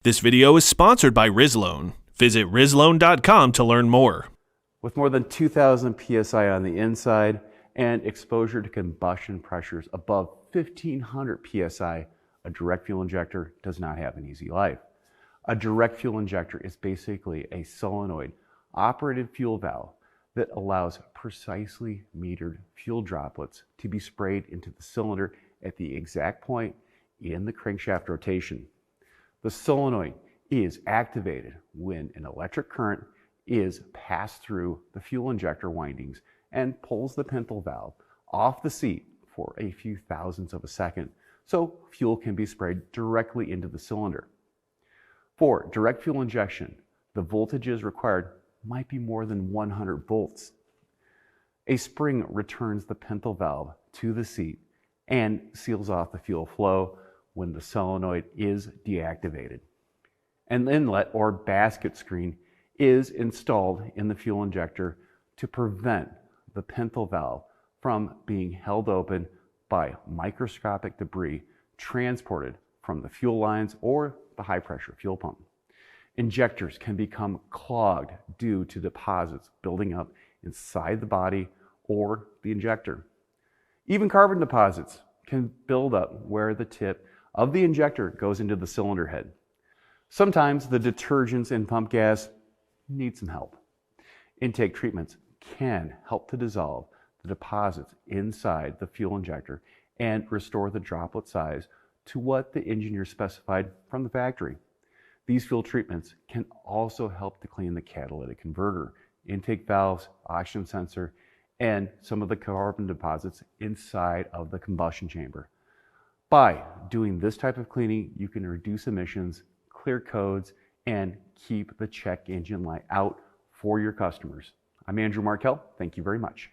This video is sponsored by Rizloan. Visit rizloan.com to learn more. With more than 2,000 psi on the inside and exposure to combustion pressures above 1,500 psi, a direct fuel injector does not have an easy life. A direct fuel injector is basically a solenoid-operated fuel valve that allows precisely metered fuel droplets to be sprayed into the cylinder at the exact point in the crankshaft rotation. The solenoid is activated when an electric current is passed through the fuel injector windings and pulls the pintle valve off the seat for a few thousandths of a second, so fuel can be sprayed directly into the cylinder. For direct fuel injection, the voltages required might be more than 100 volts. A spring returns the pintle valve to the seat and seals off the fuel flow when the solenoid is deactivated. An inlet or basket screen is installed in the fuel injector to prevent the pintle valve from being held open by microscopic debris transported from the fuel lines or the high pressure fuel pump. Injectors can become clogged due to deposits building up inside the body or the injector. Even carbon deposits can build up where the tip of the injector goes into the cylinder head. Sometimes the detergents in pump gas need some help. Intake treatments can help to dissolve the deposits inside the fuel injector and restore the droplet size to what the engineer specified from the factory. These fuel treatments can also help to clean the catalytic converter, intake valves, oxygen sensor, and some of the carbon deposits inside of the combustion chamber. By doing this type of cleaning, you can reduce emissions, clear codes, and keep the check engine light out for your customers. I'm Andrew Markell. Thank you very much.